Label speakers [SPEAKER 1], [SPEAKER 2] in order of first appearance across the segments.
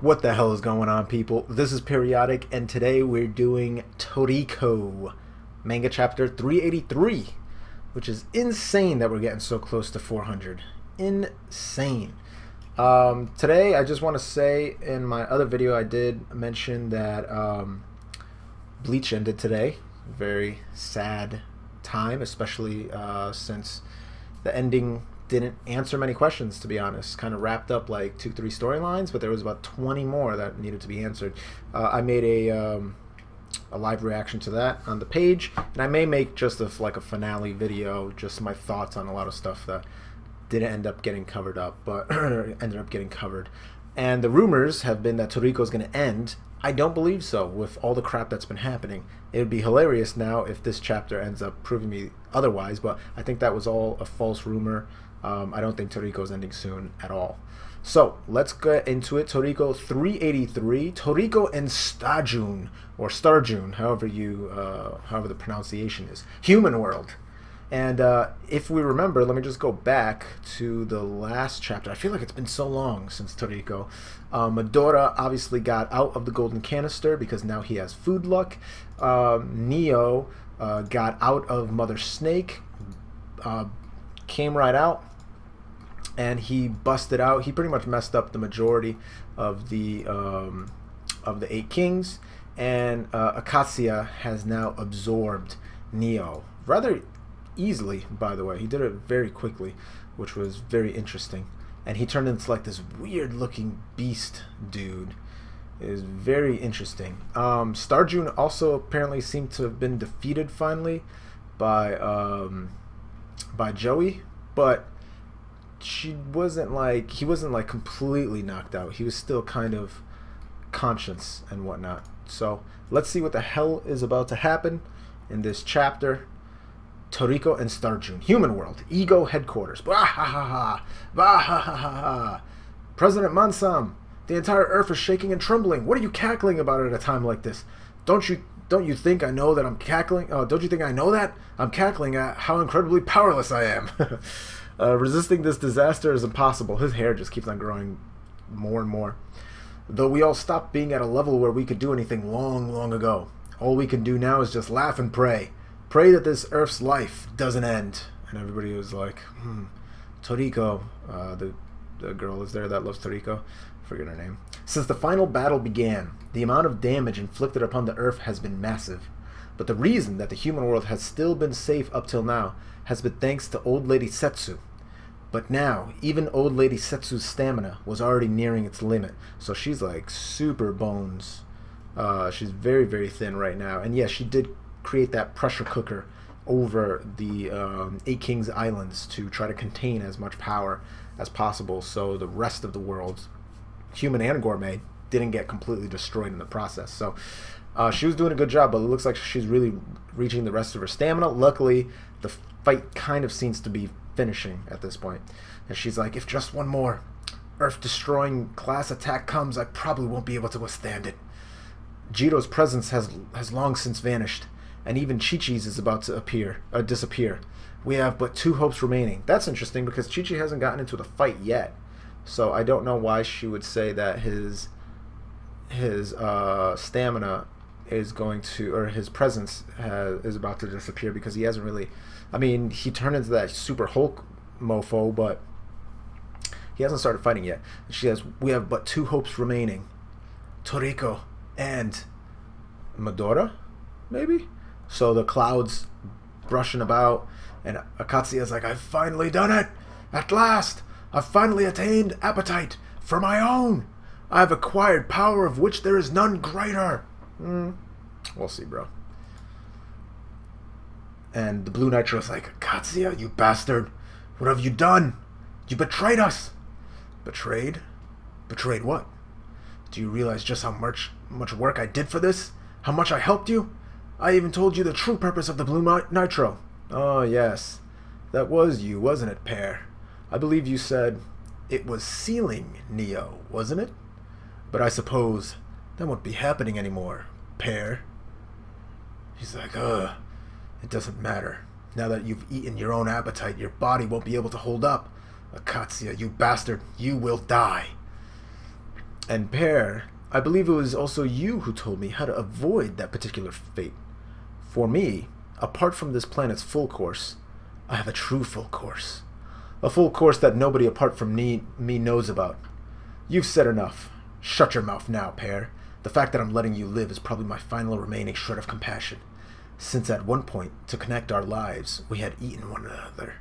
[SPEAKER 1] What the hell is going on, people? This is Periodic, and today we're doing Toriko, manga chapter 383, which is insane that we're getting so close to 400. Insane. Today, I just want to say, in my other video, I did mention that Bleach ended today. Very sad time, especially since the ending didn't answer many questions, to be honest. Kind of wrapped up like 2-3 storylines, but there was about 20 more that needed to be answered. I made a live reaction to that on the page, and I may make just like a finale video, just my thoughts on a lot of stuff that didn't end up getting covered up, but ended up getting covered. And the rumors have been that Toriko is going to end. I don't believe so, with all the crap that's been happening. It would be hilarious now if this chapter ends up proving me otherwise, but I think that was all a false rumor. I don't think Toriko's ending soon at all. So let's get into it. Toriko 383, Toriko and Stajun, or Starjun, however the pronunciation is. Human World. And if we remember, let me just go back to the last chapter. I feel like it's been so long since Toriko. Midora obviously got out of the golden canister because now he has food luck. Neo got out of Mother Snake, came right out, and he busted out. He pretty much messed up the majority of the 8 kings, and Akatsuya has now absorbed Neo rather easily, by the way. He did it very quickly, which was very interesting, and he turned into like this weird looking beast dude. It is very interesting. Starjun also apparently seemed to have been defeated finally by Joey, but he wasn't like completely knocked out. He was still kind of conscious and whatnot. So let's see what the hell is about to happen in this chapter. Toriko and Starjun, Human World, Ego Headquarters. Bah ha ha ha, bah ha ha ha ha. President Mansam, the entire Earth is shaking and trembling. What are you cackling about at a time like this? Don't you think I know that I'm cackling? Oh, don't you think I know that? I'm cackling at how incredibly powerless I am. Resisting this disaster is impossible. His hair just keeps on growing more and more. Though we all stopped being at a level where we could do anything long, long ago. All we can do now is just laugh and pray. Pray that this Earth's life doesn't end. And everybody was like, Toriko, the girl is there that loves Toriko. I forget her name. Since the final battle began, the amount of damage inflicted upon the Earth has been massive. But the reason that the human world has still been safe up till now has been thanks to Old Lady Setsu. But now, even Old Lady Setsu's stamina was already nearing its limit. So she's like super bones. She's very, very thin right now. And yeah, she did create that pressure cooker over the 8 Kings Islands to try to contain as much power as possible so the rest of the world, human and gourmet, didn't get completely destroyed in the process. So she was doing a good job, but it looks like she's really reaching the rest of her stamina. Luckily, the fight kind of seems to be finishing at this point. And she's like, if just one more Earth-destroying class attack comes, I probably won't be able to withstand it. Jiro's presence has long since vanished, and even Chi-Chi's is about to disappear. We have but 2 hopes remaining. That's interesting because Chi-Chi hasn't gotten into the fight yet. So I don't know why she would say that his stamina is going to, or his presence is about to disappear, because he hasn't really, I mean, he turned into that Super Hulk MOFO, but he hasn't started fighting yet. She says, we have but 2 hopes remaining. Toriko and Midora, maybe? So the clouds brushing about, and Akatsuya's like, I've finally done it! At last! I've finally attained appetite for my own! I've acquired power of which there is none greater! We'll see, bro. And the Blue Nitro's like, Akatsuya, you bastard! What have you done? You betrayed us! Betrayed? Betrayed what? Do you realize just how much work I did for this? How much I helped you? I even told you the true purpose of the Blue Nitro. Oh, yes. That was you, wasn't it, Pear? I believe you said it was sealing Neo, wasn't it? But I suppose that won't be happening anymore, Pear. He's like, it doesn't matter. Now that you've eaten your own appetite, your body won't be able to hold up. Akatsuya, you bastard, you will die. And Pear, I believe it was also you who told me how to avoid that particular fate. For me, apart from this planet's full course, I have a true full course. A full course that nobody apart from me knows about. You've said enough. Shut your mouth now, Pear. The fact that I'm letting you live is probably my final remaining shred of compassion. Since at one point, to connect our lives, we had eaten one another.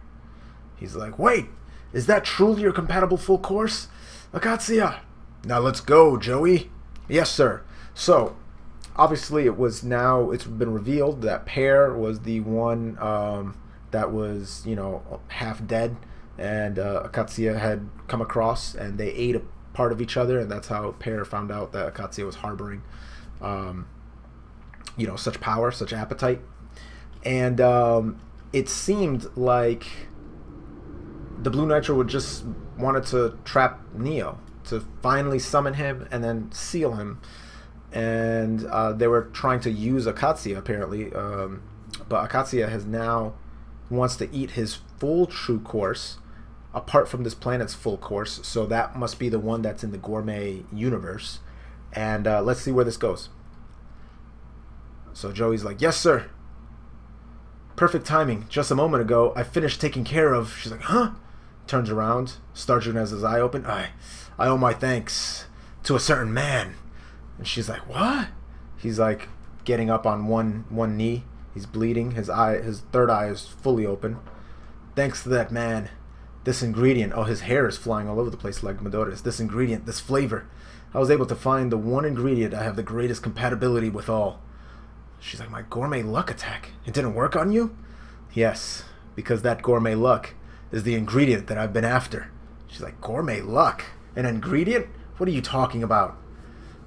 [SPEAKER 1] He's like, wait, is that truly your compatible full course? Akatsuya! Now let's go, Joey. Yes, sir. So, obviously it's been revealed that Pear was the one that was, half dead, and Akatsuya had come across, and they ate a part of each other, and that's how Pear found out that Akatsuya was harboring, such power, such appetite. And it seemed like the Blue Nitro would just wanted to trap Neo, to finally summon him and then seal him. And they were trying to use Akatsuya, apparently. But Akatsuya wants to eat his full true course, apart from this planet's full course. So that must be the one that's in the gourmet universe. And let's see where this goes. So Joey's like, yes, sir. Perfect timing. Just a moment ago, I finished taking care of... She's like, huh? Turns around. Starjun has his eye open. I owe my thanks to a certain man. And she's like, what? He's like getting up on one knee. He's bleeding. His third eye is fully open. Thanks to that man. This ingredient. Oh, his hair is flying all over the place like Midora's. This ingredient, this flavor. I was able to find the one ingredient I have the greatest compatibility with all. She's like, my gourmet luck attack. It didn't work on you? Yes, because that gourmet luck is the ingredient that I've been after. She's like, gourmet luck? An ingredient? What are you talking about?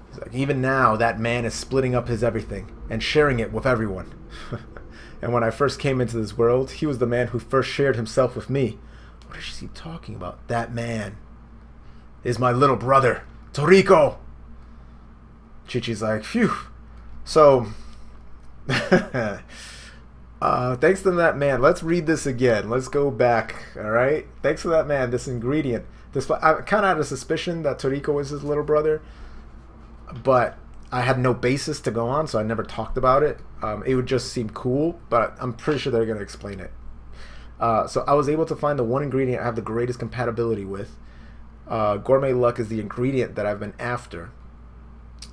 [SPEAKER 1] He's like, even now, that man is splitting up his everything and sharing it with everyone. And when I first came into this world, he was the man who first shared himself with me. What is she talking about? That man is my little brother, Toriko. Chi-Chi's like, phew. So... thanks to that man. Let's read this again. Let's go back. All right. Thanks to that man. This ingredient. I kind of had a suspicion that Toriko was his little brother, but I had no basis to go on, so I never talked about it. It would just seem cool, but I'm pretty sure they're gonna explain it. So I was able to find the one ingredient I have the greatest compatibility with. Gourmet luck is the ingredient that I've been after.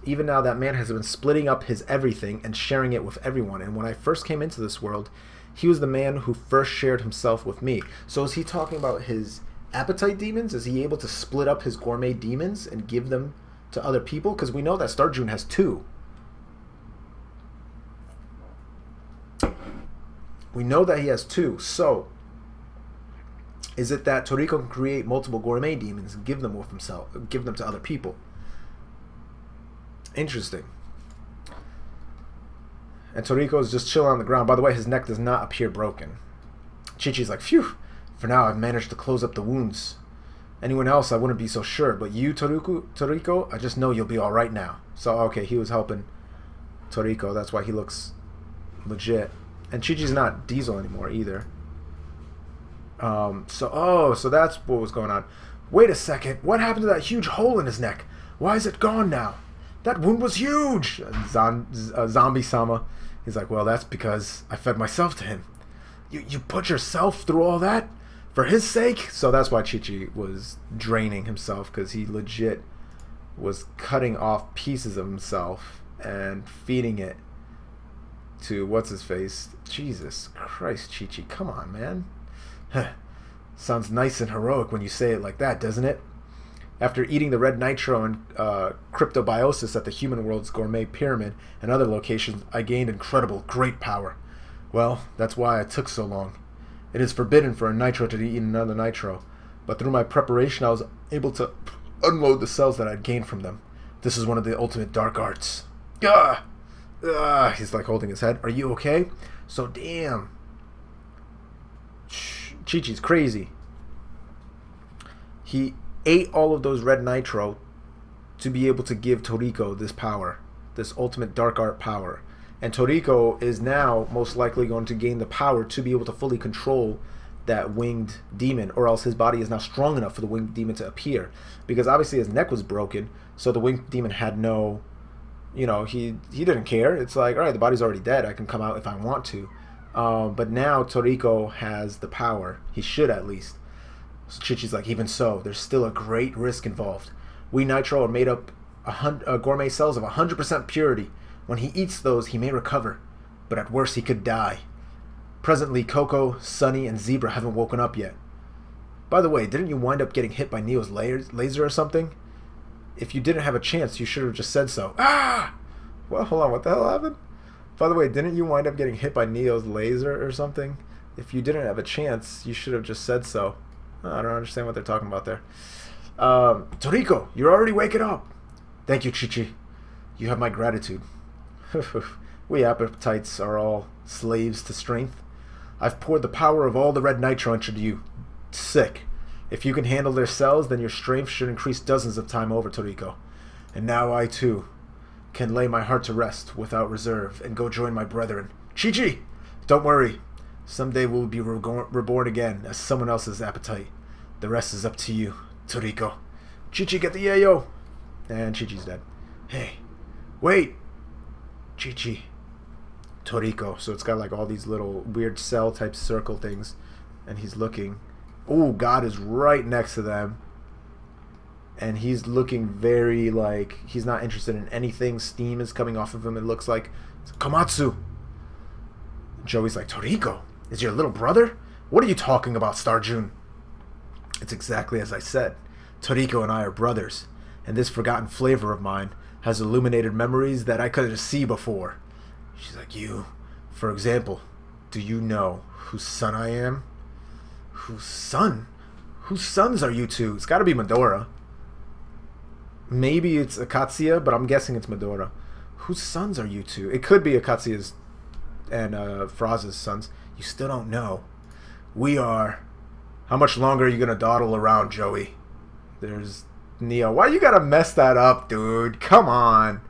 [SPEAKER 1] Even now, that man has been splitting up his everything and sharing it with everyone. And when I first came into this world, he was the man who first shared himself with me. So is he talking about his appetite demons? Is he able to split up his gourmet demons and give them to other people? Because we know that Starjun has 2. We know that he has 2. So is it that Toriko can create multiple gourmet demons and give them with himself, give them to other people? Interesting. And Toriko is just chilling on the ground. By the way, his neck does not appear broken. Chi-Chi's like, phew. For now, I've managed to close up the wounds. Anyone else, I wouldn't be so sure. But you, Toriko, I just know you'll be alright now. So, okay, he was helping Toriko. That's why he looks legit. And Chi-Chi's not Diesel anymore either. So that's what was going on. Wait a second. What happened to that huge hole in his neck? Why is it gone now? That wound was huge! Zombie-sama. He's like, well, that's because I fed myself to him. You put yourself through all that? For his sake? So that's why Chi-Chi was draining himself, because he legit was cutting off pieces of himself and feeding it to what's-his-face. Jesus Christ, Chi-Chi. Come on, man. Sounds nice and heroic when you say it like that, doesn't it? After eating the red nitro and cryptobiosis at the human world's gourmet pyramid and other locations, I gained incredible, great power. Well, that's why it took so long. It is forbidden for a nitro to eat another nitro, but through my preparation I was able to unload the cells that I'd gained from them. This is one of the ultimate dark arts. He's like holding his head. Are you okay? So damn. Chi-Chi's crazy. He ate all of those red nitro to be able to give Toriko this power, this ultimate dark art power. And Toriko is now most likely going to gain the power to be able to fully control that winged demon, or else his body is not strong enough for the winged demon to appear. Because obviously his neck was broken, so the winged demon had no, you know, he didn't care. It's like, all right, the body's already dead. I can come out if I want to. But now Toriko has the power. He should, at least. So Chichi's like, even so, there's still a great risk involved. We Nitro are made up gourmet cells of 100% purity. When he eats those, he may recover, but at worst he could die. Presently, Coco, Sunny, and Zebra haven't woken up yet. By the way, didn't you wind up getting hit by Neo's laser or something? If you didn't have a chance, you should have just said so. Ah! Well, hold on, what the hell happened? By the way, didn't you wind up getting hit by Neo's laser or something? If you didn't have a chance, you should have just said so. I don't understand what they're talking about there. Toriko, you're already waking up. Thank you, Chichi. You have my gratitude. We appetites are all slaves to strength. I've poured the power of all the red nitro into you. Sick. If you can handle their cells, then your strength should increase dozens of times over, Toriko. And now I, too, can lay my heart to rest without reserve and go join my brethren. Chi-Chi! Don't worry. Someday we'll be reborn again as someone else's appetite. The rest is up to you, Toriko. Chi-Chi, get the yayo! And Chi-Chi's dead. Hey, wait! Chi-Chi. Toriko. So it's got like all these little weird cell type circle things. And he's looking. Oh, God is right next to them. And he's looking very like he's not interested in anything. Steam is coming off of him, it looks like. It's Komatsu. Joey's like, Toriko, is your little brother? What are you talking about, Star June? It's exactly as I said. Toriko and I are brothers. And this forgotten flavor of mine has illuminated memories that I couldn't see before. She's like, you, for example, do you know whose son I am? Whose son? Whose sons are you two? It's got to be Midora. Maybe it's Akatsuya, but I'm guessing it's Midora. Whose sons are you two? It could be Akatsuya's and Fraz's sons. You still don't know. We are. How much longer are you going to dawdle around, Joey? There's Neo. Why you got to mess that up, dude? Come on.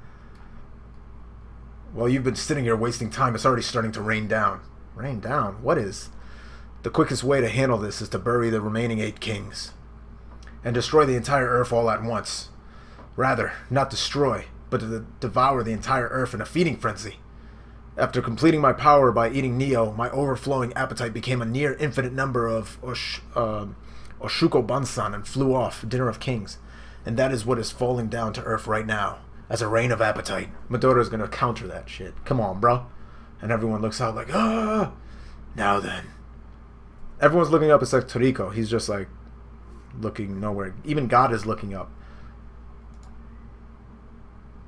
[SPEAKER 1] Well, you've been sitting here wasting time. It's already starting to rain down. Rain down? What is? The quickest way to handle this is to bury the remaining 8 kings. And destroy the entire Earth all at once. Rather, not destroy, but to devour the entire Earth in a feeding frenzy. After completing my power by eating Neo, my overflowing appetite became a near infinite number of Oshuko Bansan and flew off, Dinner of Kings. And that is what is falling down to Earth right now, as a rain of appetite. Midora's gonna counter that shit. Come on, bro. And everyone looks out like, ah! Now then. Everyone's looking up except Toriko. He's just like, looking nowhere. Even God is looking up.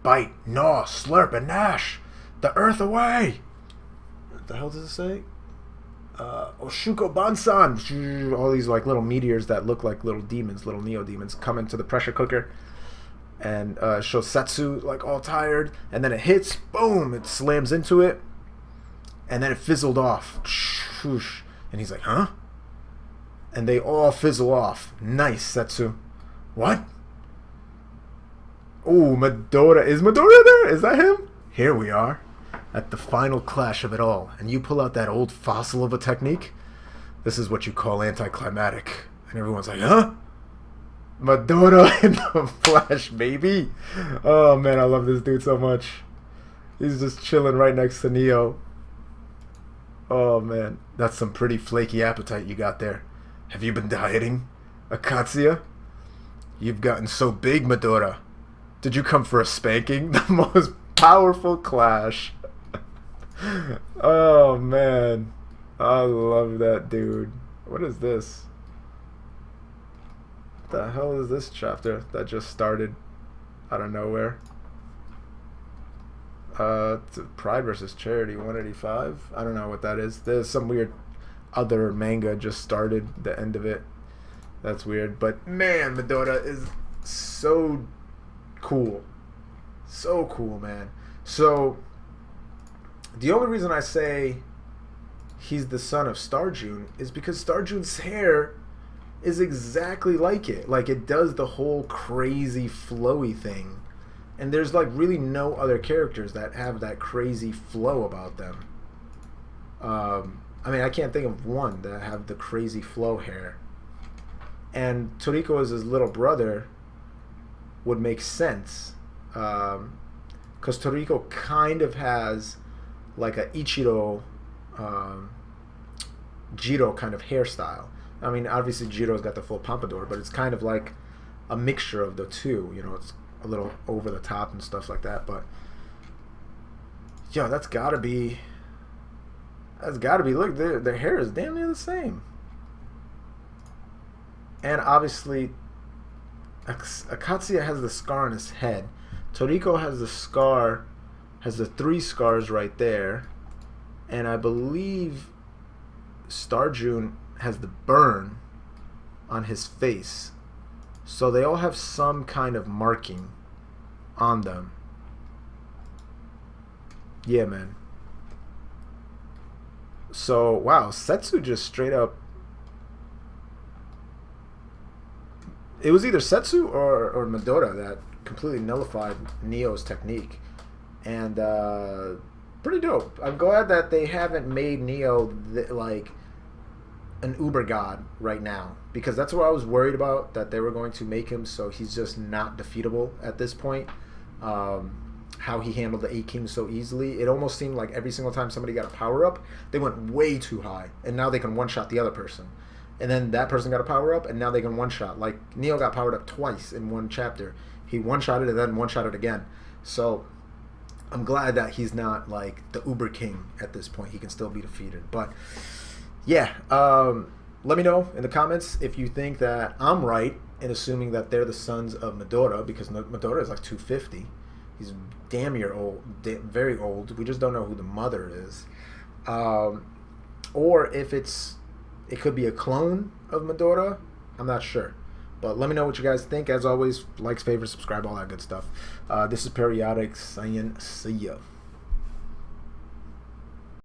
[SPEAKER 1] Bite, gnaw, slurp, and gnash. The earth away. What the hell does it say? Oshuko Bansan. All these like little meteors that look like little demons, little Neo demons, come into the pressure cooker. And Shosetsu like all tired. And then it hits. Boom. It slams into it. And then it fizzled off. And he's like, huh? And they all fizzle off. Nice, Setsu. What? Oh, Midora. Is Midora there? Is that him? Here we are. At the final clash of it all. And you pull out that old fossil of a technique? This is what you call anticlimactic. And everyone's like, huh? Midora in the flesh, baby. Oh, man, I love this dude so much. He's just chilling right next to Neo. Oh, man. That's some pretty flaky appetite you got there. Have you been dieting, Akatsuya? You've gotten so big, Midora. Did you come for a spanking? The most powerful clash. Oh, man. I love that dude. What is this? What the hell is this chapter that just started out of nowhere? Pride versus Charity 185. I don't know what that is. There's some weird other manga just started, the end of it. That's weird. But man, Midora is so cool. So cool, man. So the only reason I say he's the son of Star June is because Star June's hair is exactly like it. Like it does the whole crazy flowy thing. And there's like really no other characters that have that crazy flow about them. I mean, I can't think of one that have the crazy flow hair. And Toriko as his little brother would make sense. Because Toriko kind of has like a Ichiro, Jiro kind of hairstyle. I mean, obviously Jiro's got the full pompadour, but it's kind of like a mixture of the two. You know, it's a little over the top and stuff like that. But yo, that's gotta be. Look, their hair is damn near the same. And obviously, Akatsuya has the scar on his head. Toriko has the scar, has the 3 scars right there, and I believe Starjun has the burn on his face. So they all have some kind of marking on them. Yeah, man. So, wow, Setsu just straight up... It was either Setsu or Midora that completely nullified Neo's technique. And, pretty dope. I'm glad that they haven't made Neo, like, an uber god right now. Because that's what I was worried about, that they were going to make him so he's just not defeatable at this point. How he handled the 8 Kings so easily. It almost seemed like every single time somebody got a power-up, they went way too high. And now they can one-shot the other person. And then that person got a power-up, and now they can one-shot. Like, Neo got powered up twice in one chapter. He one-shotted and then one-shotted again. So, I'm glad that he's not, like, the Uber King at this point. He can still be defeated. But, yeah. Let me know in the comments if you think that I'm right in assuming that they're the sons of Midora, because Midora is like 250. He's damn near old, very old. We just don't know who the mother is. Or if it could be a clone of Midora. I'm not sure. But let me know what you guys think. As always, likes, favorites, subscribe, all that good stuff. This is Periodik saying see ya.